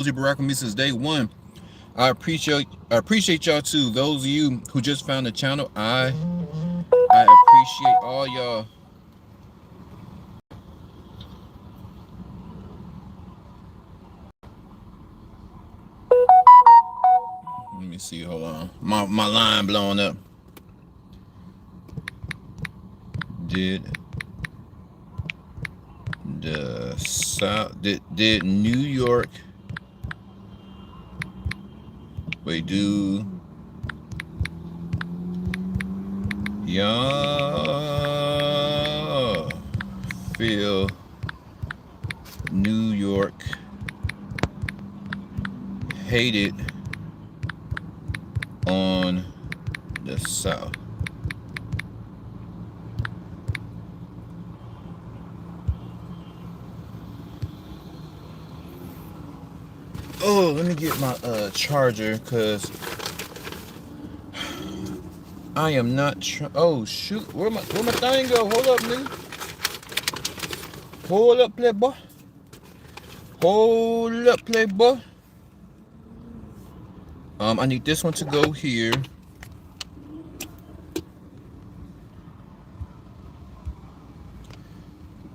Barack with me since day one. I appreciate y'all too. Those of you who just found the channel, I appreciate all y'all. Let me see. Hold on. My line blowing up. Did the South did New York wait do y'all feel New York hated on the South? Oh, let me get my charger, cause I am not. Oh shoot, where my thing go? Hold up, nigga. Hold up, playboy. Hold up, playboy. I need this one to go here.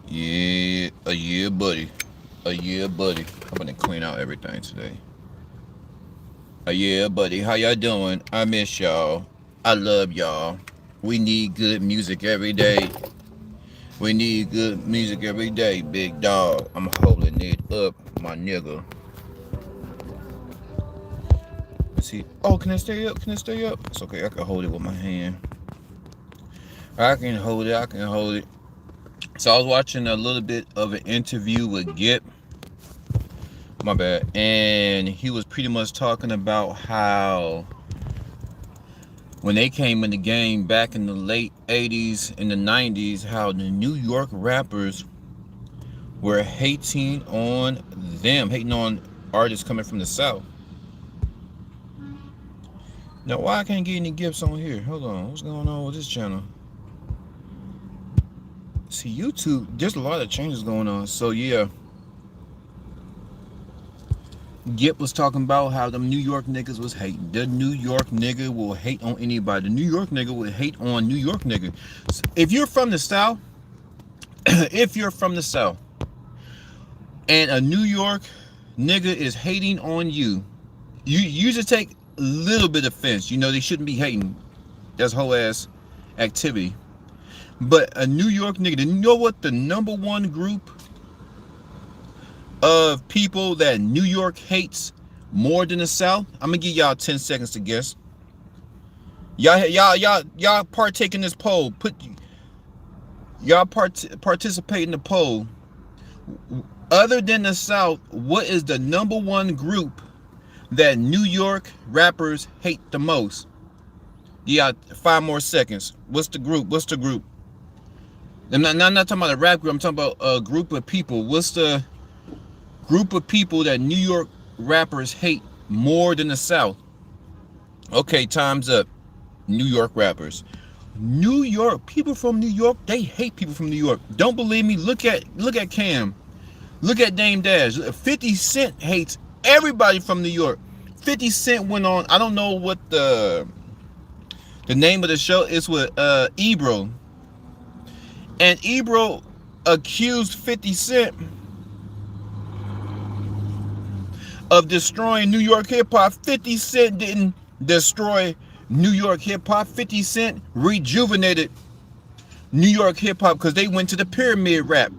Yeah, buddy. Buddy. I'm gonna clean out everything today. Yeah, buddy. How y'all doing? I miss y'all. I love y'all. We need good music every day. We need good music every day, big dog. I'm holding it up, my nigga. Let's see. Oh, can I stay up? Can I stay up? It's okay. I can hold it with my hand. I can hold it. So I was watching a little bit of an interview with Gipp. My bad. And he was pretty much talking about how when they came in the game back in the late 80s and the 90s, how the New York rappers were hating on them, hating on artists coming from the South. Now, why I can't get any gifts on here? Hold on. What's going on with this channel? See, YouTube, there's a lot of changes going on. So, yeah. Gipp was talking about how them New York niggas was hating. The New York nigga will hate on anybody. The New York nigga will hate on New York nigga. If you're from the South, and a New York nigga is hating on you, you usually take a little bit of offense. You know, they shouldn't be hating. That's whole ass activity. But a New York nigga, you know what the number one group of people that New York hates more than the South? I'm gonna give y'all 10 seconds to guess. Y'all partake in this poll. Participate in the poll. Other than the South, what is the number one group that New York rappers hate the most? Yeah, 5 more seconds. What's the group? I'm not talking about a rap group. I'm talking about a group of people. What's the group of people that New York rappers hate more than the South? Okay, time's up. New York rappers. New York, people from New York, they hate people from New York. Don't believe me? Look at Cam. Look at Dame Dash. 50 Cent hates everybody from New York. 50 Cent went on, I don't know what the name of the show is, with Ebro. And Ebro accused 50 Cent of destroying New York hip-hop. 50 Cent didn't destroy New York hip-hop. 50 Cent rejuvenated New York hip-hop because they went to the pyramid rap.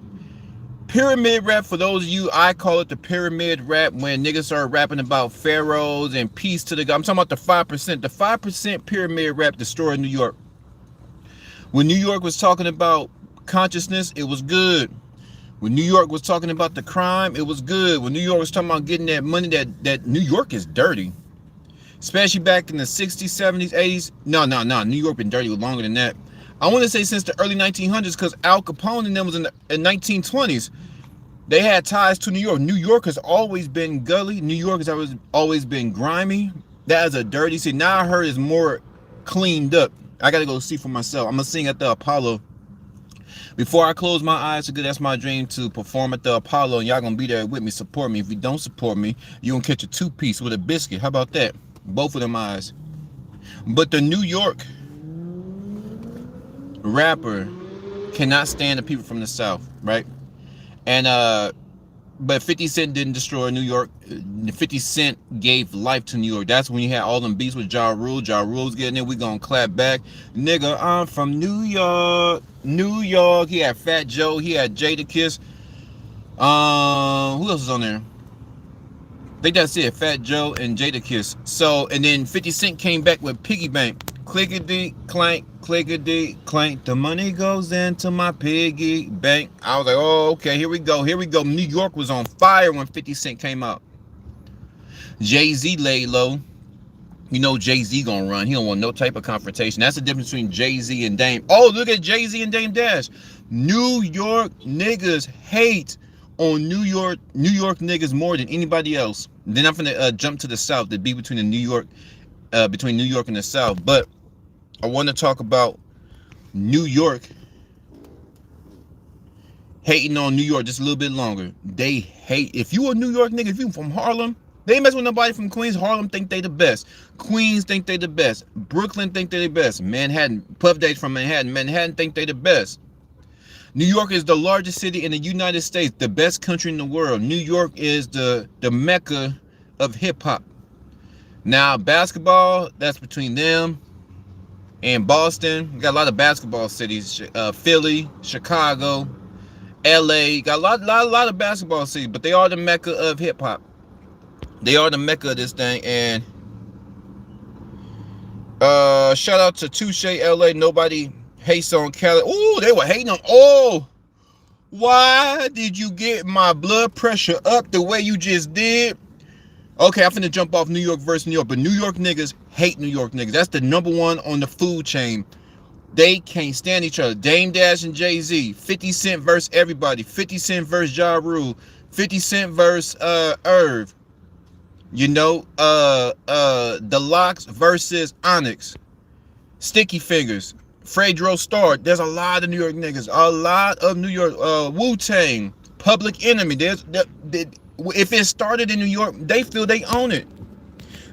Pyramid rap, for those of you, I call it the pyramid rap, when niggas started rapping about pharaohs and peace to the God. I'm talking about the 5%. The 5% pyramid rap destroyed New York. When New York was talking about consciousness, it was good. When New York was talking about the crime, it was good. When New York was talking about getting that money, that New York is dirty. Especially back in the 60s, 70s, 80s. No. New York been dirty longer than that. I want to say since the early 1900s, because Al Capone and them was in the 1920s. They had ties to New York. New York has always been gully. New York has always been grimy. That is a dirty city. Now I heard it's more cleaned up. I got to go see for myself. I'm going to sing at the Apollo. Before I close my eyes, that's my dream to perform at the Apollo, and y'all gonna be there with me, support me. If you don't support me, you gonna catch a 2-piece with a biscuit. How about that? Both of them eyes. But the New York rapper cannot stand the people from the South, right? And but 50 Cent didn't destroy New York. 50 Cent gave life to New York. That's when you had all them beats with Ja Rule. Ja Rule's getting it. We gonna clap back. Nigga, I'm from New York. New York. He had Fat Joe. He had Jadakiss. Who else is on there? I think that's it. Fat Joe and Jadakiss. So, and then 50 Cent came back with Piggy Bank. Clickety clank, clickety clank. The money goes into my piggy bank. I was like, oh, okay, here we go. Here we go. New York was on fire when 50 Cent came out. Jay-Z laid low. You know Jay-Z gonna run. He don't want no type of confrontation. That's the difference between Jay-Z and Dame. Oh, look at Jay-Z and Dame Dash. New York niggas hate on New York niggas more than anybody else. Then I'm gonna jump to the South. The beat between New York and the South. But I want to talk about New York hating on New York just a little bit longer. They hate. If you a New York nigga, if you from Harlem, they ain't mess with nobody from Queens. Harlem think they the best. Queens think they the best. Brooklyn think they the best. Manhattan, Puff Daddy from Manhattan. Manhattan think they the best. New York is the largest city in the United States, the best country in the world. New York is the mecca of hip hop. Now basketball, that's between them and Boston. We got a lot of basketball cities. Philly, Chicago, LA. Got a lot of basketball cities, but they are the mecca of hip hop. They are the mecca of this thing. And shout out to Touche LA. Nobody hates on Cali. Oh, they were hating on. Oh, why did you get my blood pressure up the way you just did? Okay, I'm finna jump off New York versus New York, but New York niggas hate New York niggas. That's the number one on the food chain. They can't stand each other. Dame Dash and Jay-Z. 50 Cent versus everybody. 50 Cent versus Ja Rule. 50 Cent versus Irv. You know, The Locks versus Onyx. Sticky Fingers. Fredro Starr. There's a lot of New York niggas. A lot of New York. Wu-Tang. Public Enemy. If it started in New York, they feel they own it.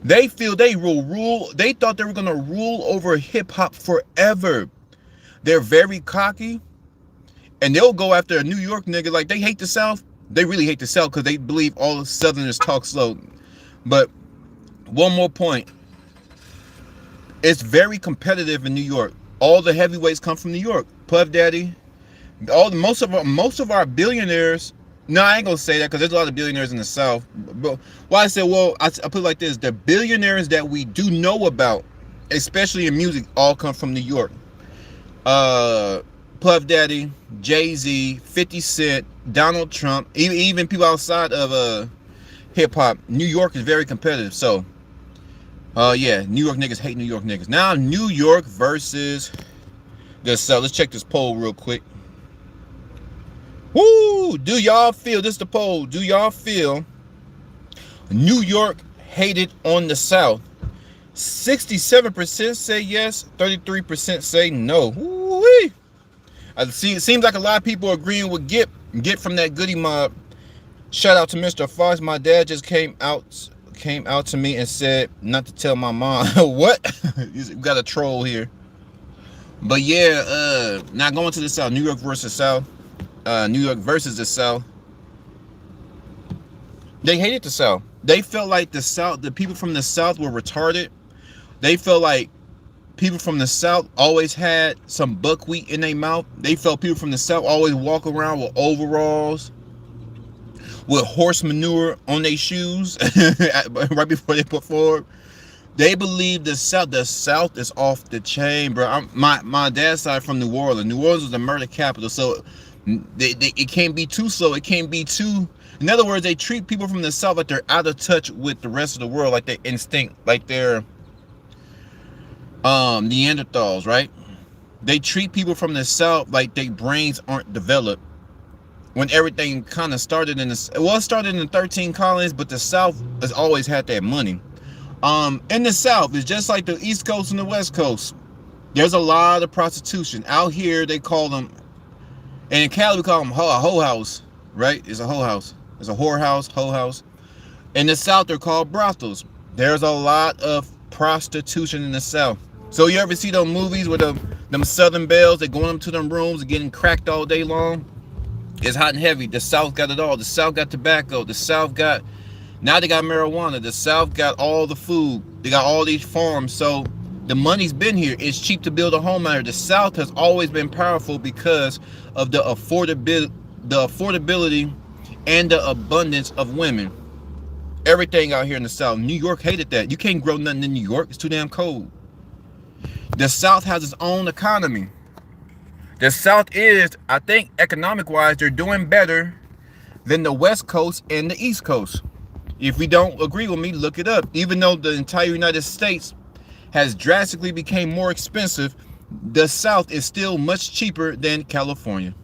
They feel they rule. They thought they were gonna rule over hip hop forever. They're very cocky, and they'll go after a New York nigga like they hate the South. They really hate the South because they believe all the Southerners talk slow. But one more point: it's very competitive in New York. All the heavyweights come from New York. Puff Daddy, most of our billionaires. No, I ain't gonna say that because there's a lot of billionaires in the South. But why I said, well, I put it like this: the billionaires that we do know about, especially in music, all come from New York. Puff Daddy, Jay-Z, 50 Cent, Donald Trump, even people outside of hip hop. New York is very competitive. So, yeah, New York niggas hate New York niggas. Now, New York versus the South. Let's check this poll real quick. Woo! Do y'all feel, this is the poll, do y'all feel New York hated on the South? 67% say yes, 33% say no. Woo-wee. I see, it seems like a lot of people are agreeing with Gipp from that Goodie Mobb. Shout out to Mr. Fox. My dad just came out to me and said not to tell my mom. What? We got a troll here. But yeah, now going to the South, New York versus South. New York versus the South. They hated the South. They felt like the South, the people from the South were retarded. They felt like people from the South always had some buckwheat in their mouth. They felt people from the South always walk around with overalls, with horse manure on their shoes right before they perform. They believe the South is off the chain, bro. My dad's side from New Orleans. New Orleans was the murder capital, so it can't be too slow. It can't be too. In other words, they treat people from the South like they're out of touch with the rest of the world, like they're instinct, like they're Neanderthals, right? They treat people from the South like their brains aren't developed. When everything kind of started in the, well, it started in the 13 colonies, but the South has always had that money. In the South, it's just like the East Coast and the West Coast. There's a lot of prostitution out here. They call them And in Cali, we call them a hoe house, right? It's a hoe house. It's a whorehouse, hoe house. In the South, they're called brothels. There's a lot of prostitution in the South. So you ever see those movies with them Southern belles, they going up to them rooms and getting cracked all day long? It's hot and heavy. The South got it all. The South got tobacco. The South got, now they got marijuana. The South got all the food. They got all these farms. So the money's been here. It's cheap to build a home out here. The South has always been powerful because of the affordability and the abundance of women. Everything out here in the South. New York hated that. You can't grow nothing in New York. It's too damn cold. The South has its own economy. The South is, I think, economic-wise, they're doing better than the West Coast and the East Coast. If you don't agree with me, look it up. Even though the entire United States has drastically become more expensive, the South is still much cheaper than California.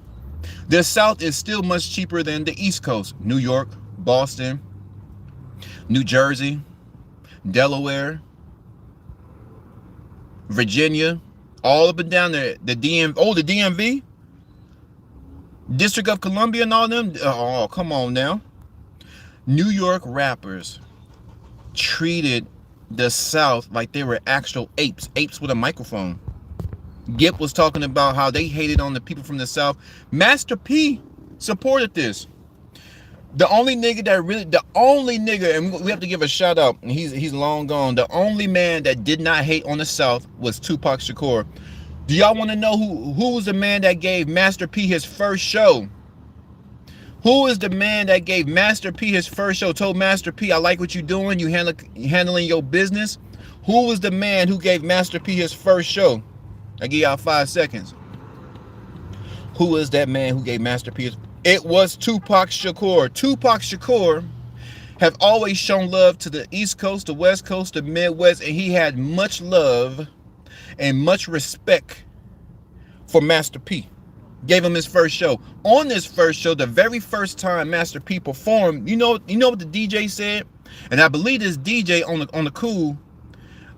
The South is still much cheaper than the East Coast. New York, Boston, New Jersey, Delaware, Virginia, all up and down there. The DMV, District of Columbia and all them. Oh, come on now. New York rappers treated the South like they were actual apes with a microphone. Gipp was talking about how they hated on the people from the South. Master P supported this. The only nigga, and we have to give a shout out, and he's long gone. The only man that did not hate on the South was Tupac Shakur. Do y'all want to know who was the man that gave Master P his first show? Who is the man that gave Master P his first show? Told Master P, I like what you're doing. You handling your business. Who was the man who gave Master P his first show? I give y'all 5 seconds. Who is that man who gave Master P his? It was Tupac Shakur. Tupac Shakur have always shown love to the East Coast, the West Coast, the Midwest, and he had much love and much respect for Master P. Gave him his first show. On this first show, the very first time Master P performed, you know what the DJ said? And I believe this DJ on the cool,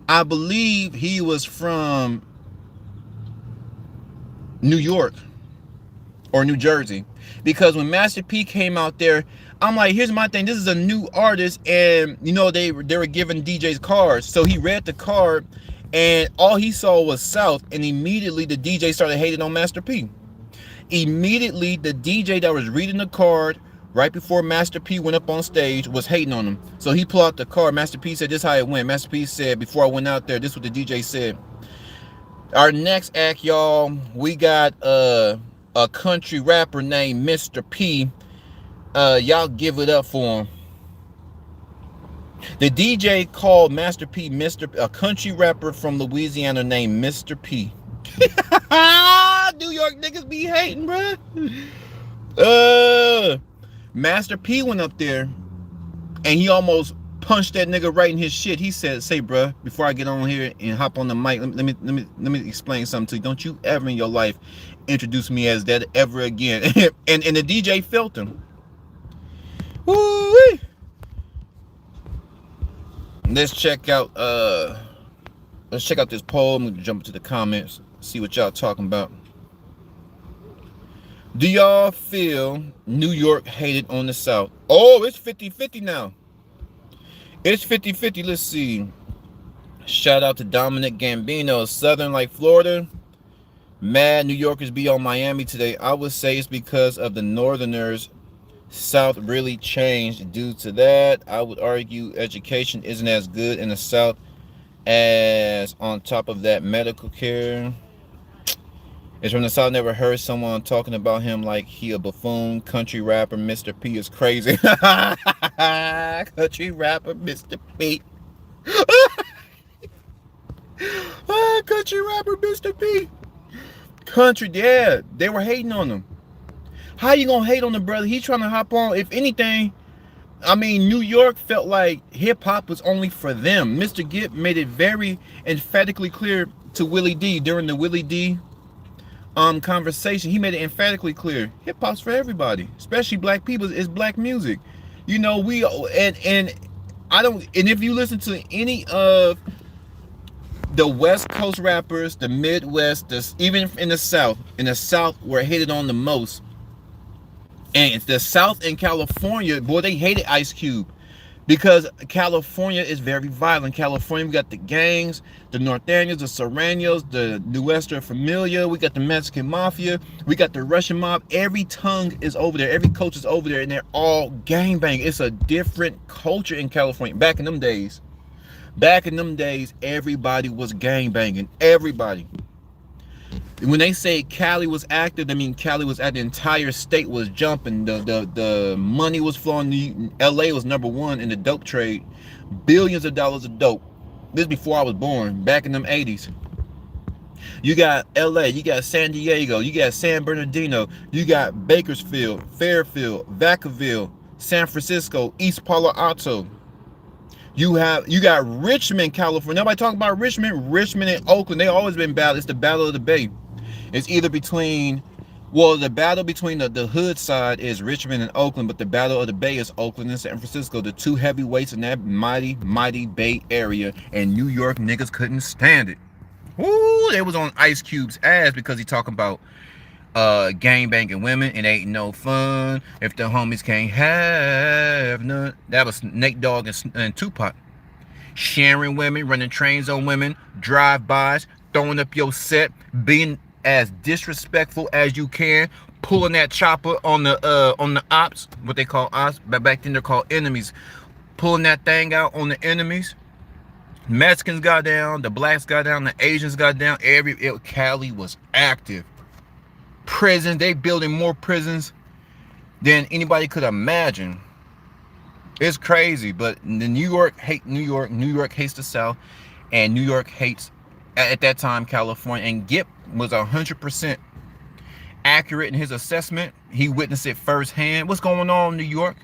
I believe he was from New York or New Jersey. Because when Master P came out there, I'm like, here's my thing. This is a new artist, and they were giving DJs cards. So he read the card, and all he saw was South, and immediately the DJ started hating on Master P. Immediately, the DJ that was reading the card right before Master P went up on stage was hating on him. So he pulled out the card. Master P said, this is how it went. Master P said, before I went out there, this is what the DJ said. Our next act, y'all, we got a country rapper named Mr. P. Y'all give it up for him. The DJ called Master P a country rapper from Louisiana named Mr. P. New York niggas be hating, bruh. Master P went up there and he almost punched that nigga right in his shit. He said, say, bruh, before I get on here and hop on the mic, let me explain something to you. Don't you ever in your life introduce me as that ever again. and the DJ felt him. Woo-wee. Let's check out this poll. I'm gonna jump into the comments, see what y'all talking about. Do y'all feel New York hated on the South? Oh, it's 50-50 now. It's 50-50. Let's see. Shout out to Dominic Gambino. Southern like Florida. Mad New Yorkers be on Miami today. I would say it's because of the Northerners. South really changed due to that. I would argue education isn't as good in the South as on top of that medical care. It's from the South. Never heard someone talking about him like he a buffoon. Country rapper Mr. P is crazy. Country rapper Mr. P. Country rapper Mr. P. Country, yeah, they were hating on him. How you gonna hate on the brother? He's trying to hop on. If anything, I mean, New York felt like hip-hop was only for them. Mr. Gipp made it very emphatically clear to Willie D during the Willie D conversation. He made it emphatically clear. Hip-hop's for everybody, especially black people. It's black music. You know, we and I don't, and if you listen to any of The West Coast rappers, the Midwest, even in the South were hated on the most. And the South and California, boy, they hated Ice Cube because California is very violent. California, we got the gangs, the Norteños, the Serranos, the Nuestra Familia, we got the Mexican Mafia, we got the Russian mob. Every tongue is over there, every culture is over there, and they're all gangbang. It's a different culture in California. Back in them days, everybody was gangbanging. Everybody. When they say Cali was active, I mean Cali was at the entire state was jumping. The money was flowing. LA was #1 in the dope trade. Billions of dollars of dope. This is before I was born, back in them 80s. You got LA, you got San Diego, you got San Bernardino, you got Bakersfield, Fairfield, Vacaville, San Francisco, East Palo Alto. You got Richmond, California. Nobody talking about Richmond. Richmond and Oakland, they always been battle. It's the battle of the Bay. It's either between, well, the battle between the hood side is Richmond and Oakland, but the battle of the Bay is Oakland and San Francisco, the two heavyweights in that mighty, mighty Bay area. And New York niggas couldn't stand it. Ooh, they was on Ice Cube's ass because he talking about gangbanging women. It ain't no fun if the homies can't have none. That was Nate Dogg and Tupac. Sharing women, running trains on women, drive-bys, throwing up your set, being as disrespectful as you can, pulling that chopper on the ops, what they call ops, but back then they're called enemies, pulling that thing out on the enemies. Mexicans got down, the blacks got down, the Asians got down. Cali was active. Prisons, they building more prisons than anybody could imagine. It's crazy, but the New York hate New York. New York hates the South, and New York hates, at that time, California. And Gipp was 100% accurate in his assessment. He witnessed it firsthand. What's going on, New York?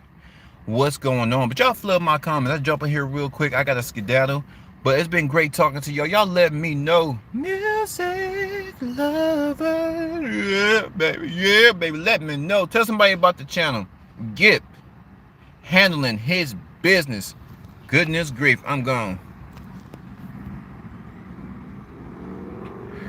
What's going on? But y'all flood my comments. Let's jump in here real quick. I got a skedaddle. But it's been great talking to y'all. Y'all let me know. Music lover. Yeah, baby. Yeah, baby. Let me know. Tell somebody about the channel. Gipp handling his business. Goodness grief. I'm gone.